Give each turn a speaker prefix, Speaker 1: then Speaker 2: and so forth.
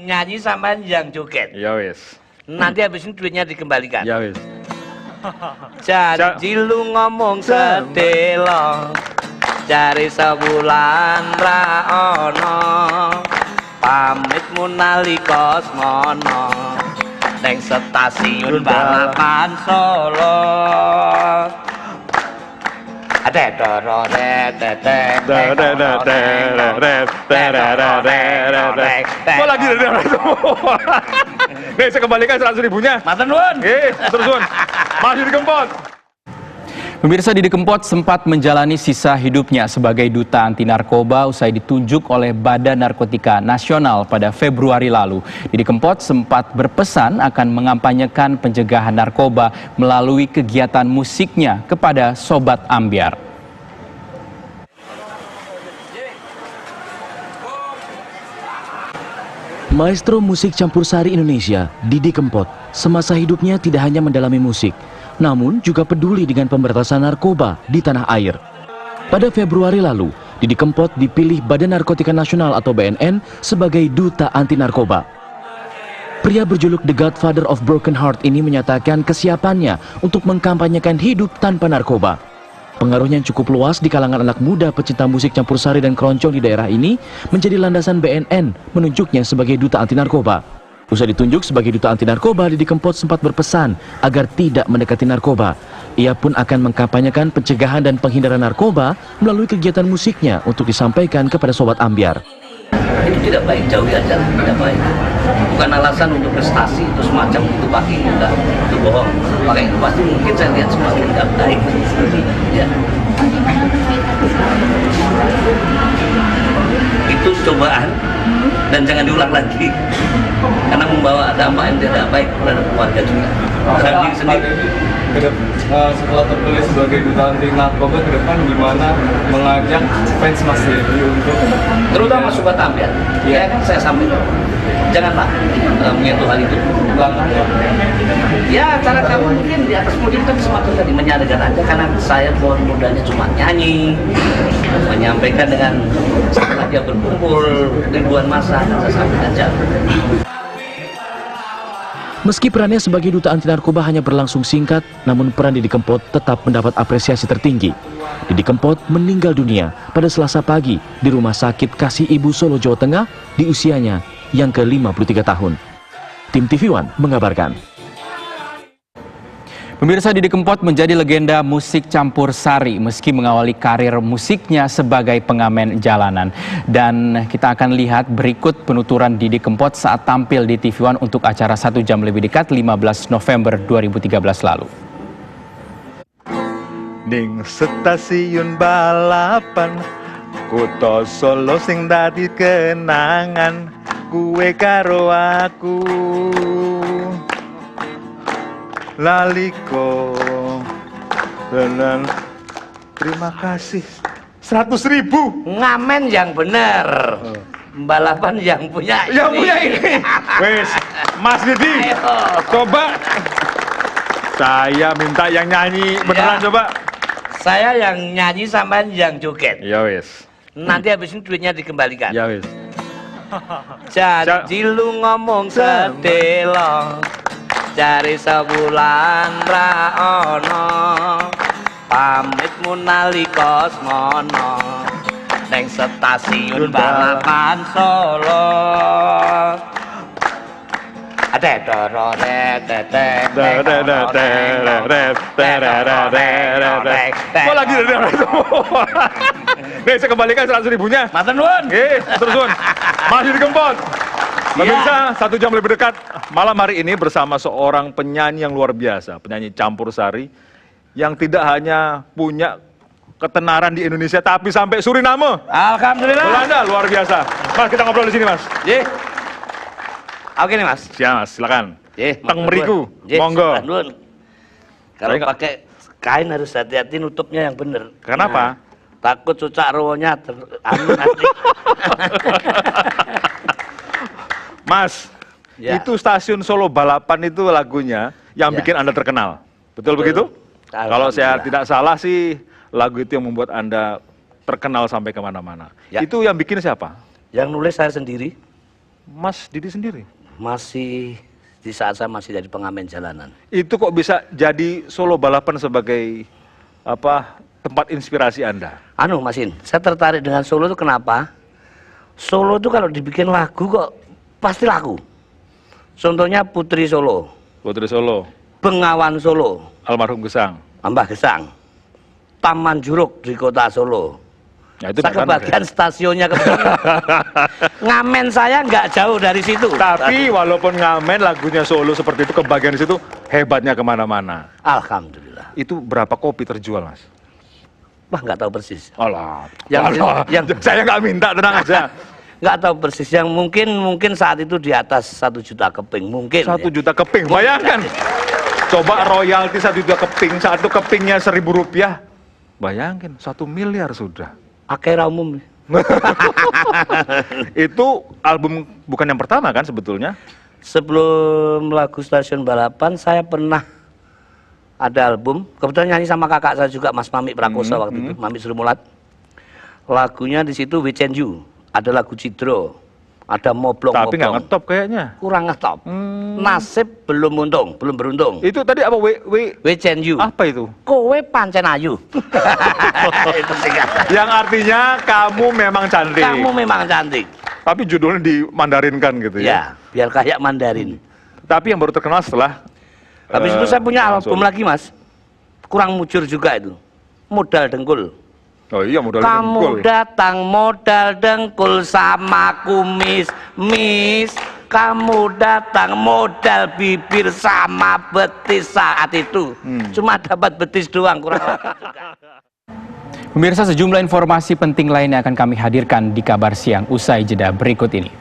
Speaker 1: nyanyi sampean yang joget.
Speaker 2: Ya wis.
Speaker 1: Nanti habis ini duitnya dikembalikan.
Speaker 2: Ya wis.
Speaker 1: Janji lu ngomong sedelo, cari sebulan ra ono, pamitmu nalika smono, neng stasiun balapan Solo.
Speaker 2: Kok lagi nih, saya kembalikan 100.000-nya.
Speaker 1: Matur nuwun.
Speaker 2: Terus masih di Kempot.
Speaker 3: Pemirsa, Didi Kempot sempat menjalani sisa hidupnya sebagai duta anti narkoba usai ditunjuk oleh Badan Narkotika Nasional pada Februari lalu. Didi Kempot sempat berpesan akan mengampanyekan pencegahan narkoba melalui kegiatan musiknya kepada Sobat Ambyar.
Speaker 4: Maestro musik campur sari Indonesia, Didi Kempot, semasa hidupnya tidak hanya mendalami musik, namun juga peduli dengan pemberantasan narkoba di tanah air. Pada Februari lalu, Didi Kempot dipilih Badan Narkotika Nasional atau BNN sebagai duta anti narkoba. Pria berjuluk The Godfather of Broken Heart ini menyatakan kesiapannya untuk mengkampanyekan hidup tanpa narkoba. Pengaruhnya yang cukup luas di kalangan anak muda pecinta musik campur sari dan keroncong di daerah ini menjadi landasan BNN menunjuknya sebagai duta anti narkoba. Usai ditunjuk sebagai duta anti narkoba, Didi Kempot sempat berpesan agar tidak mendekati narkoba. Ia pun akan mengkampanyekan pencegahan dan penghindaran narkoba melalui kegiatan musiknya untuk disampaikan kepada Sobat Ambyar.
Speaker 1: Itu tidak baik, jauhi aja, tidak baik. Bukan alasan untuk prestasi itu semacam itu pakai enggak, itu bohong. Pakai itu pasti mungkin saya lihat semakin tidak baik. Ya. Itu cobaan dan jangan diulang lagi, karena membawa dampak yang tidak baik terhadap keluarga juga. Saya sendiri.
Speaker 5: Setelah terpilih sebagai duta anti narkoba ke depan, gimana mengajak fans Mas Dedi untuk
Speaker 1: terutama Sobat Ambyar, ya kan saya sampaikan, janganlah menyentuh hal itu. Ya cara kamu mungkin di atas podium kan semakin tadi menyadarkan aja, karena saya kawan mudanya cuma nyanyi, menyampaikan dengan setelah dia berkumpul ribuan massa, saya sampaikan aja.
Speaker 4: Meski perannya sebagai duta anti narkoba hanya berlangsung singkat, namun peran Didi Kempot tetap mendapat apresiasi tertinggi. Didi Kempot meninggal dunia pada Selasa pagi di Rumah Sakit Kasih Ibu Solo, Jawa Tengah di usianya yang ke-53 tahun. Tim TV One mengabarkan.
Speaker 3: Pemirsa, Didi Kempot menjadi legenda musik campur sari meski mengawali karir musiknya sebagai pengamen jalanan. Dan kita akan lihat berikut penuturan Didi Kempot saat tampil di TV One untuk acara 1 jam lebih dekat 15 November 2013 lalu.
Speaker 2: Ning stasiun balapan Kutha Solo sing dadi kenangan kuwe karo aku. Laliko dan terima kasih 100.000
Speaker 1: Ngamen yang benar, balapan yang punya
Speaker 2: ini. Wes, Mas Didi, coba saya minta yang nyanyi beneran, coba.
Speaker 1: Saya yang nyanyi sampean yang joget.
Speaker 2: Ya wes.
Speaker 1: Nanti habis ini duitnya dikembalikan.
Speaker 2: Ya wes.
Speaker 1: Janji lu ngomong sedelo, cari sebulan ra ono, pamitmu nalika smono, neng stasiun balapan Solo.
Speaker 2: Kok lagi nih, saya kembalikan 100.000-nya.
Speaker 1: Matur nuwun.
Speaker 2: Terus masih di Kempot. Pemirsa, 1 jam lebih dekat malam hari ini bersama seorang penyanyi yang luar biasa, penyanyi campur sari yang tidak hanya punya ketenaran di Indonesia tapi sampai Suriname.
Speaker 1: Alhamdulillah.
Speaker 2: Belanda, luar biasa. Mas, kita ngobrol di sini, Mas.
Speaker 1: Oke nih, Mas.
Speaker 2: Siap, Mas, silakan. Teng meriku, monggo.
Speaker 1: Kalau pakai kain harus hati-hati nutupnya yang bener.
Speaker 2: Kenapa?
Speaker 1: Takut cucak rowonya nanti.
Speaker 2: Mas, itu stasiun Solo Balapan itu lagunya yang bikin Anda terkenal. Betul begitu? Kalau saya tidak salah sih, lagu itu yang membuat Anda terkenal sampai kemana-mana. Itu yang bikin siapa?
Speaker 1: Yang nulis saya sendiri.
Speaker 2: Mas Didi sendiri?
Speaker 1: Masih di saat saya masih jadi pengamen jalanan.
Speaker 2: Itu kok bisa jadi Solo Balapan sebagai tempat inspirasi Anda?
Speaker 1: Masin, saya tertarik dengan Solo itu kenapa? Solo itu kalau dibikin lagu kok pasti laku. Contohnya Putri Solo,
Speaker 2: Putri Solo,
Speaker 1: Bengawan Solo,
Speaker 2: almarhum Gesang.
Speaker 1: Ambah Gesang, Taman Juruk di kota Solo.
Speaker 2: Ya, itu
Speaker 1: Saya kebagian stasiunnya kebetulan. Ngamen saya nggak jauh dari situ.
Speaker 2: Tapi walaupun ngamen lagunya Solo seperti itu, kebagian di situ hebatnya kemana-mana.
Speaker 1: Alhamdulillah.
Speaker 2: Itu berapa kopi terjual, Mas?
Speaker 1: Wah, nggak tahu persis.
Speaker 2: Alah,
Speaker 1: Yang-
Speaker 2: saya nggak minta, tenang aja.
Speaker 1: Nggak tahu persis. Yang mungkin saat itu di atas 1 juta keping mungkin.
Speaker 2: 1
Speaker 1: ya.
Speaker 2: juta keping, bayangkan. Coba royalti 1 juta keping, 1 kepingnya Rp1.000. Bayangin, 1 miliar sudah.
Speaker 1: Akhirnya umum.
Speaker 2: Itu album bukan yang pertama kan sebetulnya?
Speaker 1: Sebelum lagu Stasiun Balapan, saya pernah ada album. Kebetulan nyanyi sama kakak saya juga, Mas Mami Prakosa waktu itu, Mami Srumulat. Lagunya di situ We Change You. Ada lagu Cidro, ada Moblong-Moblong.
Speaker 2: Tapi nggak ngetop kayaknya.
Speaker 1: Kurang ngetop. Nasib belum beruntung.
Speaker 2: Itu tadi apa?
Speaker 1: We Change You.
Speaker 2: Apa itu?
Speaker 1: Kowe pancen ayu. Itu singkatan.
Speaker 2: Yang artinya kamu memang cantik.
Speaker 1: Kamu memang cantik.
Speaker 2: Tapi judulnya dimandarinkan gitu ya.
Speaker 1: Ya, biar kayak Mandarin.
Speaker 2: Tapi yang baru terkenal setelah
Speaker 1: Habis itu saya punya album
Speaker 2: langsung.
Speaker 1: lagi, Mas. Kurang mujur juga itu. Modal Dengkul.
Speaker 2: Oh iya, modal
Speaker 1: Kamu
Speaker 2: dengkul.
Speaker 1: datang modal dengkul sama kumis, Miss. Kamu datang modal bibir sama betis saat itu. Cuma dapat betis doang, kurang lagi juga.
Speaker 3: Pemirsa, sejumlah informasi penting lainnya akan kami hadirkan di Kabar Siang usai jeda berikut ini.